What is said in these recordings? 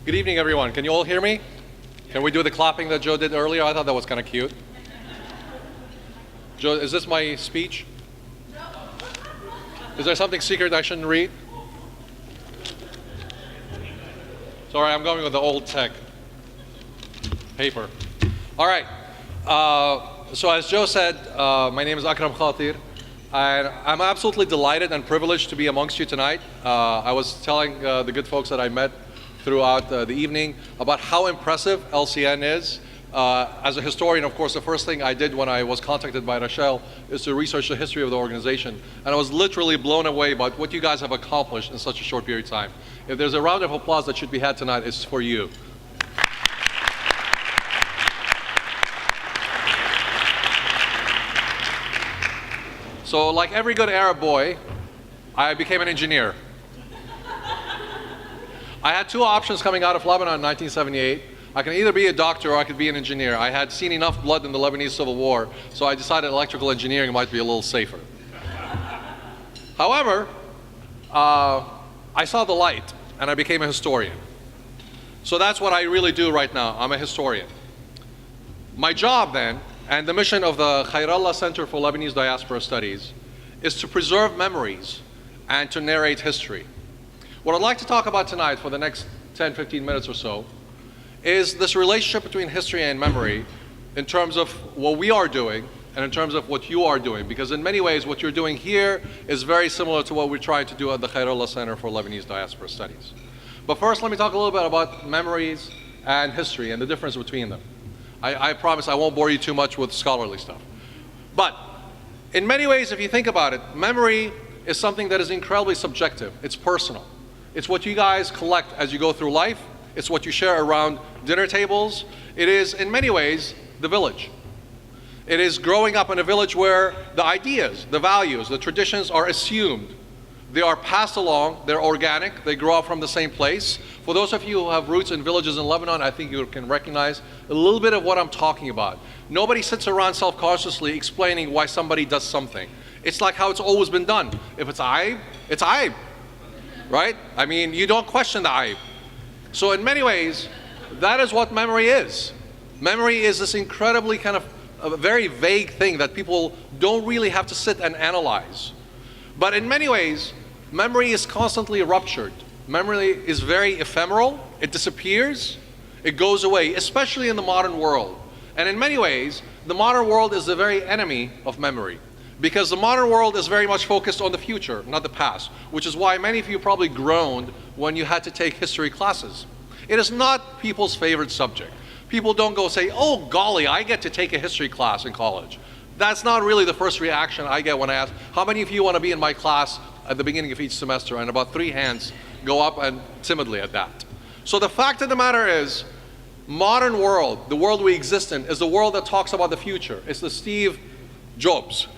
Good evening, everyone. Can you all hear me? Can we do the clapping that Joe did earlier? I thought that was kind of cute. Joe, is this my speech? Is there something secret I shouldn't read? Sorry, I'm going with the old tech paper. All right. So as Joe said, my name is Akram Khater, and I'm absolutely delighted and privileged to be amongst you tonight. I was telling the good folks that I met throughout the evening about how impressive LCN is. As a historian, of course, the first thing I did when I was contacted by Rachel is to research the history of the organization. And I was literally blown away by what you guys have accomplished in such a short period of time. If there's a round of applause that should be had tonight, it's for you. So like every good Arab boy, I became an engineer. I had two options coming out of Lebanon in 1978. I can either be a doctor or I could be an engineer. I had seen enough blood in the Lebanese Civil War, so I decided electrical engineering might be a little safer. However, I saw the light and I became a historian. So that's what I really do right now. I'm a historian. My job then, and the mission of the Khayrallah Center for Lebanese Diaspora Studies, is to preserve memories and to narrate history. What I'd like to talk about tonight for the next 10, 15 minutes or so is this relationship between history and memory in terms of what we are doing and in terms of what you are doing, because in many ways what you're doing here is very similar to what we're trying to do at the Khayrallah Center for Lebanese Diaspora Studies. But first, let me talk a little bit about memories and history and the difference between them. I promise I won't bore you too much with scholarly stuff. But in many ways, if you think about it, memory is something that is incredibly subjective. It's personal. It's what you guys collect as you go through life. It's what you share around dinner tables. It is, in many ways, the village. It is growing up in a village where the ideas, the values, the traditions are assumed. They are passed along, they're organic, they grow up from the same place. For those of you who have roots in villages in Lebanon, I think you can recognize a little bit of what I'm talking about. Nobody sits around self-consciously explaining why somebody does something. It's like how it's always been done. If it's aib, it's aib, right? I mean, you don't question the aib. So in many ways, that is what memory is. Memory is this incredibly kind of a very vague thing that people don't really have to sit and analyze. But in many ways, memory is constantly ruptured. Memory is very ephemeral, it disappears, it goes away, especially in the modern world. And in many ways, the modern world is the very enemy of memory, because the modern world is very much focused on the future, not the past, which is why many of you probably groaned when you had to take history classes. It is not people's favorite subject. People don't go say, oh golly, I get to take a history class in college. That's not really the first reaction I get when I ask, how many of you want to be in my class at the beginning of each semester? And about 3 hands go up and timidly at that. So the fact of the matter is, modern world, the world we exist in, is the world that talks about the future. It's the Steve Jobs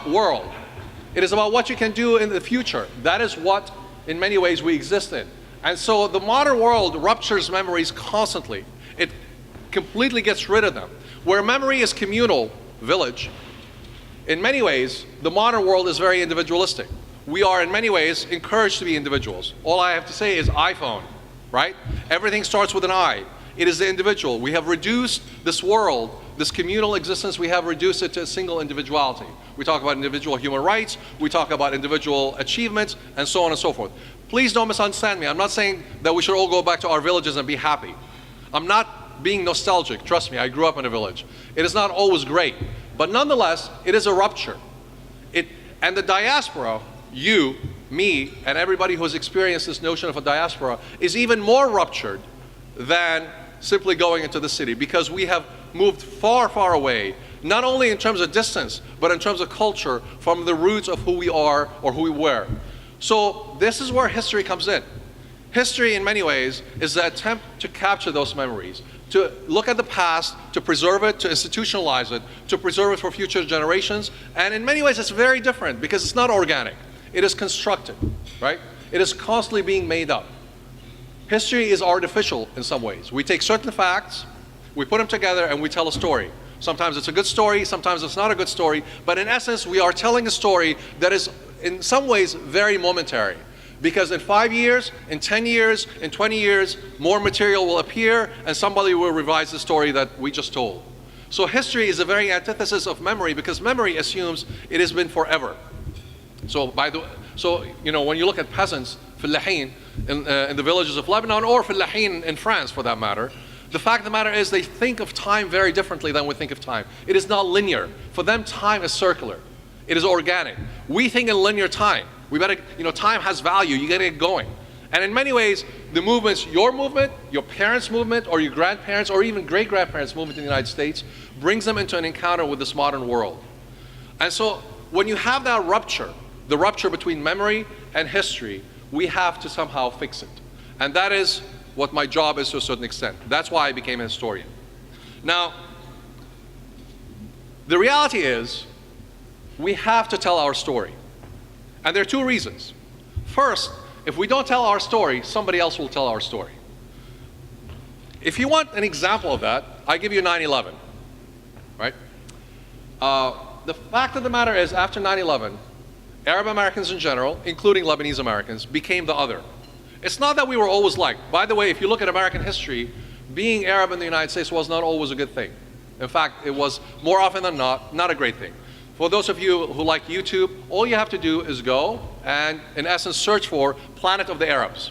world. It is about what you can do in the future. That is what, in many ways, we exist in. And so the modern world ruptures memories constantly. It completely gets rid of them. Where memory is communal, village, in many ways, the modern world is very individualistic. We are, in many ways, encouraged to be individuals. All I have to say is iPhone, right? Everything starts with an I. It is the individual. We have reduced this world, this communal existence, we have reduced it to a single individuality. We talk about individual human rights, we talk about individual achievements, and so on and so forth. Please don't misunderstand me. I'm not saying that we should all go back to our villages and be happy. I'm not being nostalgic. Trust me, I grew up in a village. It is not always great, but nonetheless, it is a rupture. And the diaspora, you, me, and everybody who has experienced this notion of a diaspora is even more ruptured than simply going into the city, because we have moved far, far away, not only in terms of distance, but in terms of culture, from the roots of who we are or who we were. So this is where history comes in. History, in many ways, is the attempt to capture those memories, to look at the past, to preserve it, to institutionalize it, to preserve it for future generations. And in many ways, it's very different because it's not organic. It is constructed, right? It is constantly being made up. History is artificial in some ways. We take certain facts, we put them together, and we tell a story. Sometimes it's a good story, sometimes it's not a good story, but in essence, we are telling a story that is, in some ways, very momentary. Because in 5 years, in 10 years, in 20 years, more material will appear and somebody will revise the story that we just told. So history is a very antithesis of memory, because memory assumes it has been forever. So when you look at peasants, فلاحين, in the villages of Lebanon, or فلاحين in France for that matter, the fact of the matter is they think of time very differently than we think of time. It is not linear. For them, time is circular. It is organic. We think in linear time. We better, time has value. You gotta get going. And in many ways, the movements, your movement, your parents' movement, or your grandparents, or even great-grandparents' movement in the United States, brings them into an encounter with this modern world. And so when you have that rupture, the rupture between memory and history, we have to somehow fix it. And that is what my job is to a certain extent. That's why I became a historian. Now, the reality is, we have to tell our story. And there are two reasons. First, if we don't tell our story, somebody else will tell our story. If you want an example of that, I give you 9/11, right? The fact of the matter is, after 9/11, Arab Americans in general, including Lebanese Americans, became the other. It's not that we were always liked. By the way, if you look at American history, being Arab in the United States was not always a good thing. In fact, it was more often than not a great thing. For those of you who like YouTube, all you have to do is go and, in essence, search for Planet of the Arabs.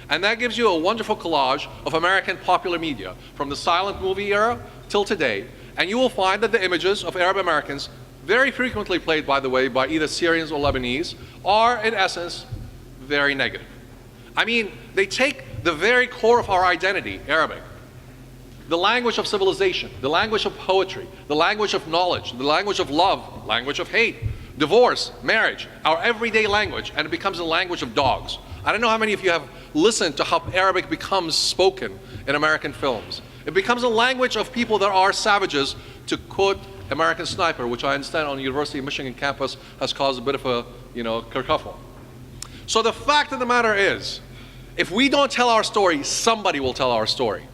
And that gives you a wonderful collage of American popular media, from the silent movie era till today. And you will find that the images of Arab Americans, very frequently played, by the way, by either Syrians or Lebanese, are, in essence, very negative. I mean, they take the very core of our identity, Arabic, the language of civilization, the language of poetry, the language of knowledge, the language of love, language of hate, divorce, marriage, our everyday language, and it becomes a language of dogs. I don't know how many of you have listened to how Arabic becomes spoken in American films. It becomes a language of people that are savages, to quote American Sniper, which I understand on the University of Michigan campus has caused a bit of a, kerfuffle. So the fact of the matter is, if we don't tell our story, somebody will tell our story.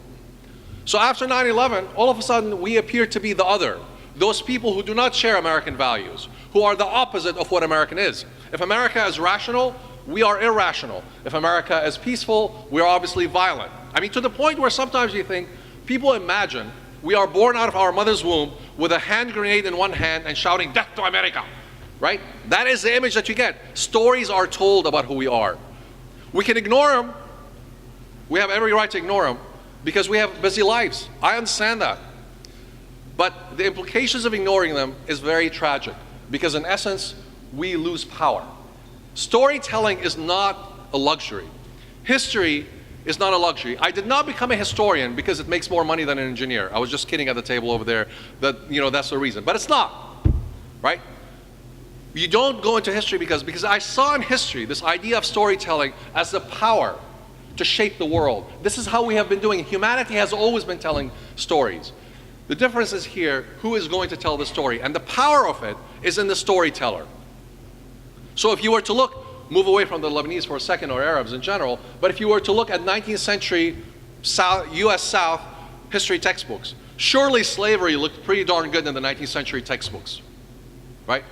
So after 9/11, all of a sudden we appear to be the other. Those people who do not share American values, who are the opposite of what American is. If America is rational, we are irrational. If America is peaceful, we are obviously violent. I mean, to the point where sometimes you think, people imagine we are born out of our mother's womb with a hand grenade in one hand and shouting, "Death to America," right? That is the image that you get. Stories are told about who we are. We can ignore them. We have every right to ignore them, because we have busy lives. I understand that. But the implications of ignoring them is very tragic, because in essence, we lose power. Storytelling is not a luxury. History is not a luxury. I did not become a historian because it makes more money than an engineer. I was just kidding at the table over there that, that's the reason. But it's not, right? You don't go into history because I saw in history this idea of storytelling as the power to shape the world. This is how we have been doing it. Humanity has always been telling stories. The difference is here, who is going to tell the story? And the power of it is in the storyteller. So if you were to move away from the Lebanese for a second, or Arabs in general, but if you were to look at 19th century US South history textbooks, surely slavery looked pretty darn good in the 19th century textbooks, right?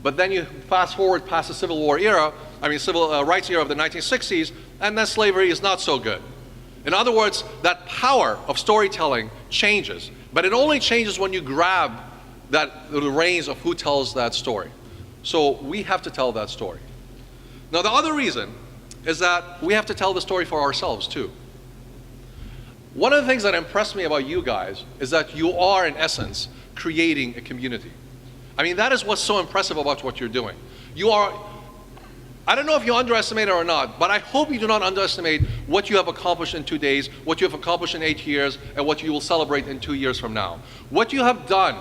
But then you fast forward past the Civil War era, civil rights era of the 1960s, and then slavery is not so good. In other words, that power of storytelling changes, but it only changes when you grab the reins of who tells that story. So we have to tell that story. Now the other reason is that we have to tell the story for ourselves too. One of the things that impressed me about you guys is that you are, in essence, creating a community. That is what's so impressive about what you're doing. I don't know if you underestimate it or not, but I hope you do not underestimate what you have accomplished in 2 days, what you have accomplished in 8 years, and what you will celebrate in 2 years from now. What you have done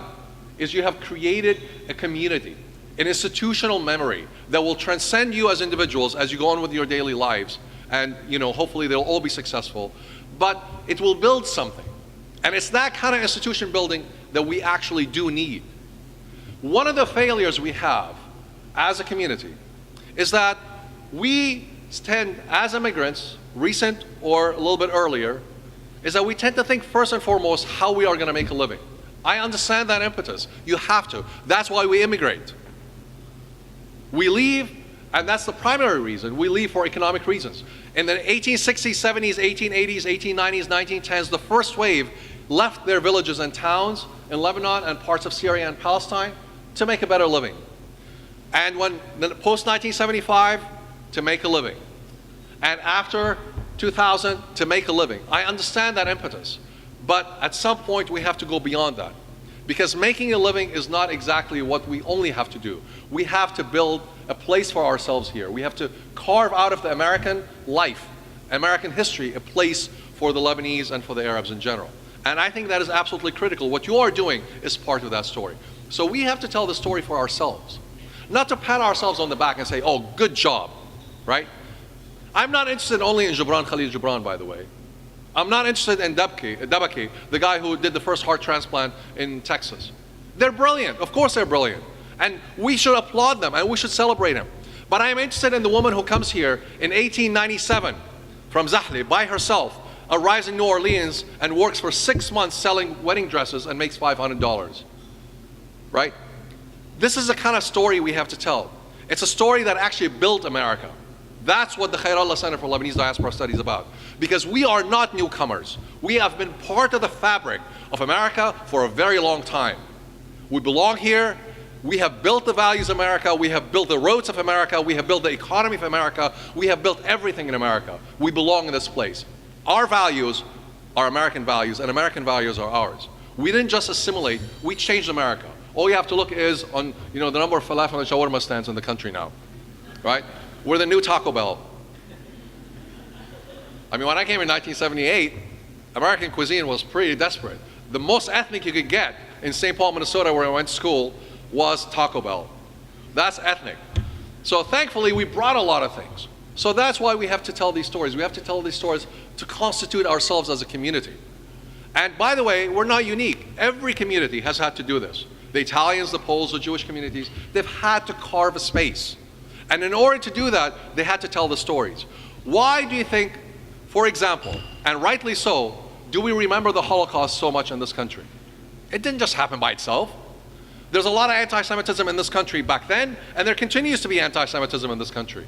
is you have created a community, an institutional memory that will transcend you as individuals as you go on with your daily lives, and hopefully they'll all be successful, but it will build something. And it's that kind of institution building that we actually do need. One of the failures we have as a community is that we tend, as immigrants, recent or a little bit earlier, is that we tend to think first and foremost how we are going to make a living. I understand that impetus. You have to. That's why we immigrate. We leave And that's the primary reason. We leave for economic reasons. In the 1860s, 70s, 1880s, 1890s, 1910s, the first wave left their villages and towns in Lebanon and parts of Syria and Palestine to make a better living. And when post-1975, to make a living. And after 2000, to make a living. I understand that impetus. But at some point, we have to go beyond that. Because making a living is not exactly what we only have to do. We have to build a place for ourselves here. We have to carve out of the American life, American history, a place for the Lebanese and for the Arabs in general. And I think that is absolutely critical. What you are doing is part of that story. So we have to tell the story for ourselves. Not to pat ourselves on the back and say, oh, good job, right? I'm not interested only in Gibran Khalil Gibran, by the way. I'm not interested in Dabaki, the guy who did the first heart transplant in Texas. They're brilliant. Of course they're brilliant. And we should applaud them and we should celebrate them. But I am interested in the woman who comes here in 1897 from Zahli by herself, arrives in New Orleans and works for 6 months selling wedding dresses and makes $500. Right? This is the kind of story we have to tell. It's a story that actually built America. That's what the Khayrallah Center for Lebanese Diaspora Studies is about. Because we are not newcomers. We have been part of the fabric of America for a very long time. We belong here. We have built the values of America. We have built the roads of America. We have built the economy of America. We have built everything in America. We belong in this place. Our values are American values, and American values are ours. We didn't just assimilate, we changed America. All you have to look is on the number of falafel and shawarma stands in the country now. Right? We're the new Taco Bell. I mean, when I came in 1978, American cuisine was pretty desperate. The most ethnic you could get in St. Paul, Minnesota, where I went to school, was Taco Bell. That's ethnic. So thankfully, we brought a lot of things. So that's why we have to tell these stories. We have to tell these stories to constitute ourselves as a community. And by the way, we're not unique. Every community has had to do this. The Italians, the Poles, the Jewish communities, they've had to carve a space. And in order to do that, they had to tell the stories. Why do you think, for example, and rightly so, do we remember the Holocaust so much in this country? It didn't just happen by itself. There's a lot of anti-Semitism in this country back then, and there continues to be anti-Semitism in this country.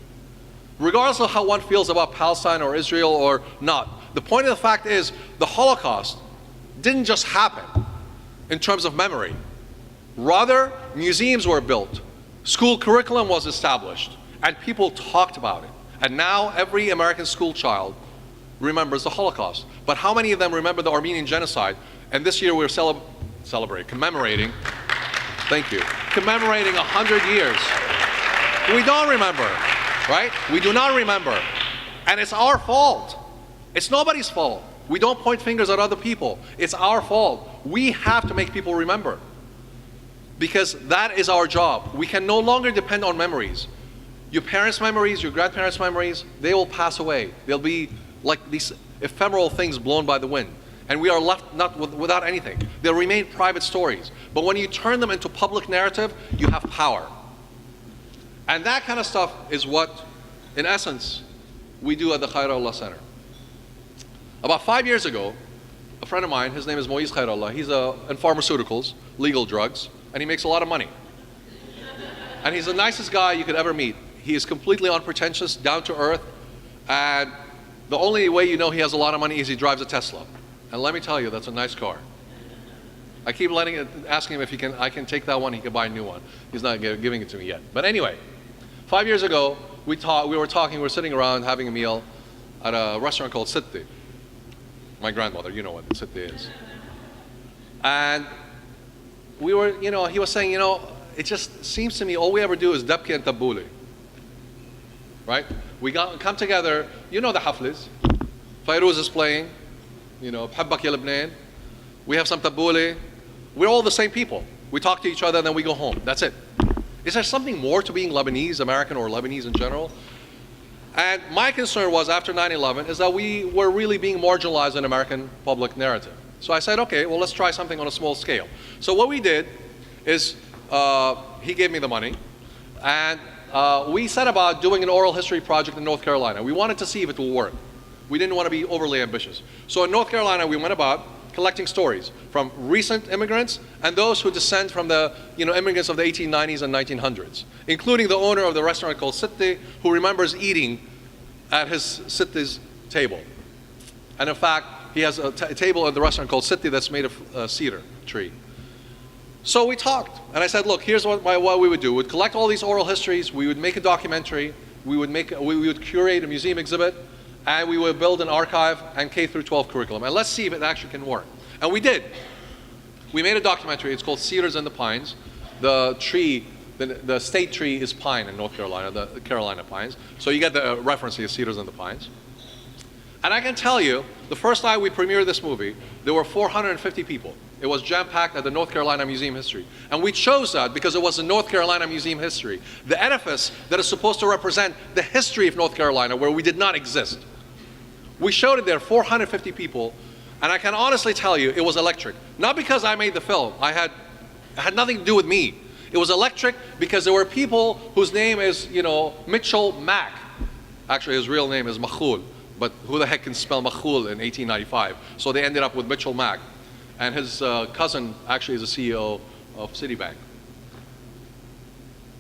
Regardless of how one feels about Palestine or Israel or not, the point of the fact is the Holocaust didn't just happen in terms of memory. Rather, museums were built, school curriculum was established, and people talked about it. And now every American school child remembers the Holocaust. But how many of them remember the Armenian genocide? And this year we're commemorating, thank you, commemorating 100 years. We don't remember, right? We do not remember. And it's our fault. It's nobody's fault. We don't point fingers at other people. It's our fault. We have to make people remember. Because that is our job. We can no longer depend on memories. Your parents' memories, your grandparents' memories, they will pass away. They'll be like these ephemeral things blown by the wind. And we are left without anything. They'll remain private stories. But when you turn them into public narrative, you have power. And that kind of stuff is what, in essence, we do at the Khayrallah Center. About 5 years ago, a friend of mine, his name is Moise Khayrallah, he's in pharmaceuticals, legal drugs, and he makes a lot of money. And he's the nicest guy you could ever meet. He is completely unpretentious, down to earth, and the only way you know he has a lot of money is he drives a Tesla. And let me tell you, that's a nice car. I keep asking him if I can take that one, he can buy a new one. He's not giving it to me yet. But anyway, 5 years ago, we were sitting around having a meal at a restaurant called Sitti. My grandmother, you know what Sitti is. And he was saying, it just seems to me all we ever do is dabki and tabbouli. Right? We come together, the haflis. Fairuz is playing, Bhabbak ya Lebanon. We have some tabbouli. We're all the same people. We talk to each other and then we go home. That's it. Is there something more to being Lebanese, American, or Lebanese in general? And my concern was, after 9/11, is that we were really being marginalized in American public narrative. So I said, okay, well, let's try something on a small scale. So what we did is, he gave me the money, and we set about doing an oral history project in North Carolina. We wanted to see if it will work. We didn't want to be overly ambitious. So in North Carolina, we went about, collecting stories from recent immigrants and those who descend from the immigrants of the 1890s and 1900s, including the owner of the restaurant called Sitti, who remembers eating at his Sitti's table. And in fact, he has a table at the restaurant called Sitti that's made of a cedar tree. So we talked, and I said, look, here's what we would do. We'd collect all these oral histories, we would make a documentary, we would curate a museum exhibit, and we would build an archive and K through 12 curriculum. And let's see if it actually can work. And we did. We made a documentary. It's called Cedars and the Pines. The tree, the state tree is pine in North Carolina, the Carolina pines. So you get the reference here, Cedars and the Pines. And I can tell you, the first night we premiered this movie, there were 450 people. It was jam-packed at the North Carolina Museum History. And we chose that because it was the North Carolina Museum History, the edifice that is supposed to represent the history of North Carolina, where we did not exist. We showed it there, 450 people, and I can honestly tell you, it was electric. Not because I made the film. it had nothing to do with me. It was electric because there were people whose name is, Mitchell Mack. Actually, his real name is Makhul. But who the heck can spell Makhul in 1895? So they ended up with Mitchell Mack. And his cousin actually is a CEO of Citibank.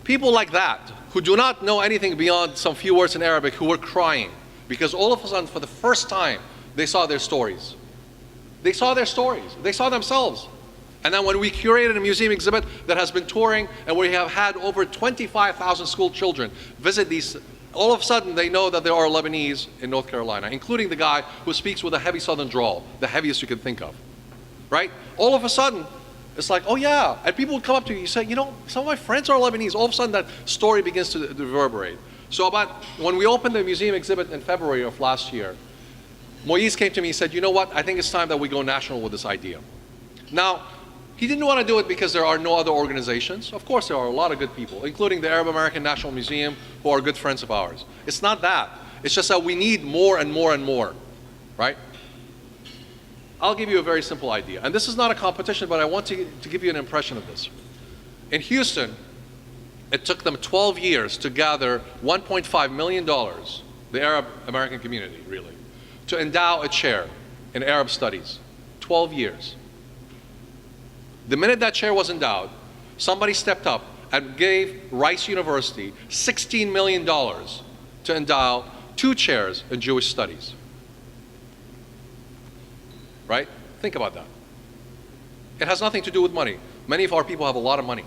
People like that, who do not know anything beyond some few words in Arabic, who were crying, because all of a sudden, for the first time, they saw their stories. They saw their stories. They saw themselves. And then when we curated a museum exhibit that has been touring, and we have had over 25,000 school children visit these, all of a sudden they know that there are Lebanese in North Carolina, including the guy who speaks with a heavy southern drawl, the heaviest you can think of, right? All of a sudden, it's like, oh yeah, and people would come up to you, you say, some of my friends are Lebanese. All of a sudden that story begins to reverberate. So when we opened the museum exhibit in February of last year, Moise came to me and said, you know what, I think it's time that we go national with this idea. Now, he didn't want to do it because there are no other organizations. Of course, there are a lot of good people, including the Arab American National Museum, who are good friends of ours. It's not that. It's just that we need more and more and more, right? I'll give you a very simple idea. And this is not a competition, but I want to give you an impression of this. In Houston, it took them 12 years to gather $1.5 million, the Arab American community, really, to endow a chair in Arab studies. 12 years. The minute that chair was endowed, somebody stepped up and gave Rice University $16 million to endow 2 chairs in Jewish studies. Right? Think about that. It has nothing to do with money. Many of our people have a lot of money.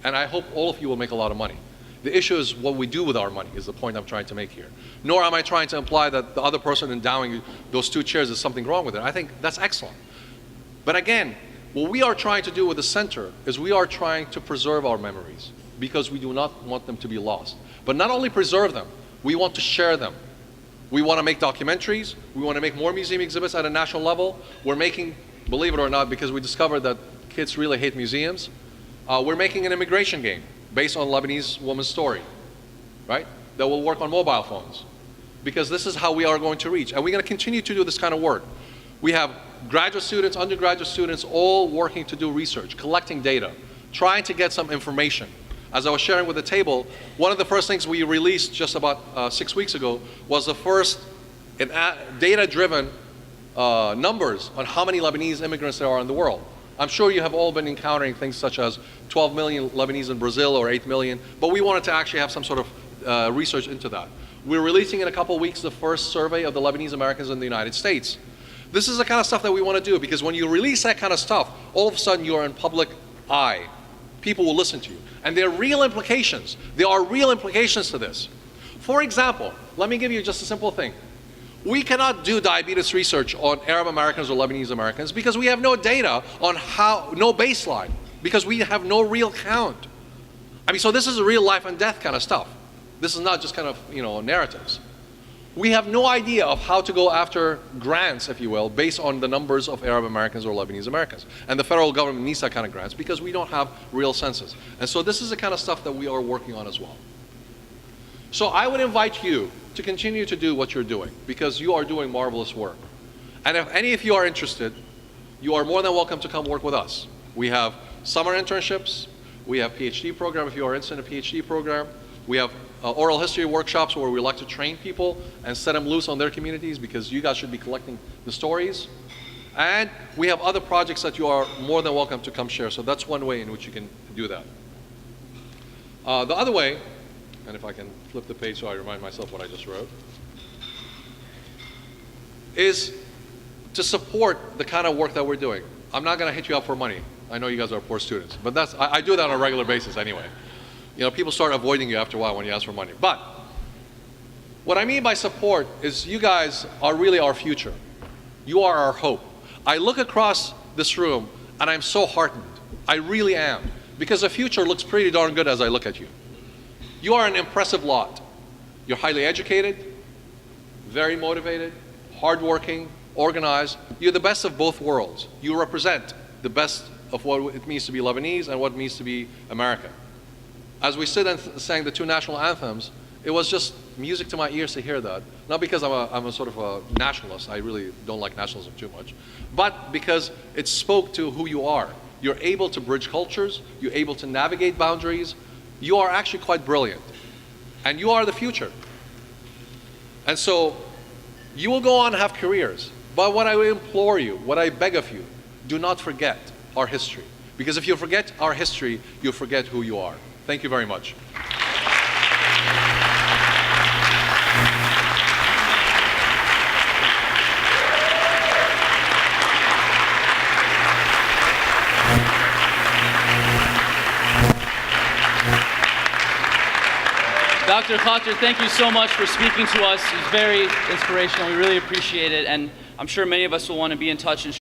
And I hope all of you will make a lot of money. The issue is what we do with our money is the point I'm trying to make here. Nor am I trying to imply that the other person endowing those 2 chairs is something wrong with it. I think that's excellent. But again, what we are trying to do with the center is we are trying to preserve our memories because we do not want them to be lost. But not only preserve them, we want to share them. We want to make documentaries. We want to make more museum exhibits at a national level. We're making, believe it or not, because we discovered that kids really hate museums, we're making an immigration game based on Lebanese woman's story, right? That will work on mobile phones. Because this is how we are going to reach. And we're going to continue to do this kind of work. We have graduate students, undergraduate students, all working to do research, collecting data, trying to get some information. As I was sharing with the table, one of the first things we released just about 6 weeks ago was the first data-driven numbers on how many Lebanese immigrants there are in the world. I'm sure you have all been encountering things such as 12 million Lebanese in Brazil or 8 million, but we wanted to actually have some sort of research into that. We're releasing in a couple of weeks the first survey of the Lebanese Americans in the United States. This is the kind of stuff that we want to do because when you release that kind of stuff, all of a sudden you are in public eye. People will listen to you. And there are real implications. There are real implications to this. For example, let me give you just a simple thing. We cannot do diabetes research on Arab Americans or Lebanese Americans because we have no data on no baseline, because we have no real count. I mean, so this is a real life and death kind of stuff. This is not just kind of, narratives. We have no idea of how to go after grants, if you will, based on the numbers of Arab Americans or Lebanese Americans. And the federal government needs that kind of grants because we don't have real census. And so this is the kind of stuff that we are working on as well. So I would invite you to continue to do what you're doing because you are doing marvelous work. And if any of you are interested, you are more than welcome to come work with us. We have summer internships. We have PhD program if you are interested in a PhD program. We have oral history workshops where we like to train people and set them loose on their communities because you guys should be collecting the stories. And we have other projects that you are more than welcome to come share. So that's one way in which you can do that. The other way, and if I can flip the page so I remind myself what I just wrote, is to support the kind of work that we're doing. I'm not going to hit you up for money. I know you guys are poor students, but I do that on a regular basis anyway. You know, people start avoiding you after a while when you ask for money. But what I mean by support is you guys are really our future. You are our hope. I look across this room and I'm so heartened. I really am. Because the future looks pretty darn good as I look at you. You are an impressive lot. You're highly educated, very motivated, hardworking, organized. You're the best of both worlds. You represent the best of what it means to be Lebanese and what it means to be American. As we stood and sang the two national anthems, it was just music to my ears to hear that. Not because I'm a sort of a nationalist. I really don't like nationalism too much. But because it spoke to who you are. You're able to bridge cultures. You're able to navigate boundaries. You are actually quite brilliant. And you are the future. And so you will go on and have careers. But what I implore you, what I beg of you, do not forget our history. Because if you forget our history, you'll forget who you are. Thank you very much. Dr. Khater, thank you so much for speaking to us. It was very inspirational. We really appreciate it. And I'm sure many of us will want to be in touch and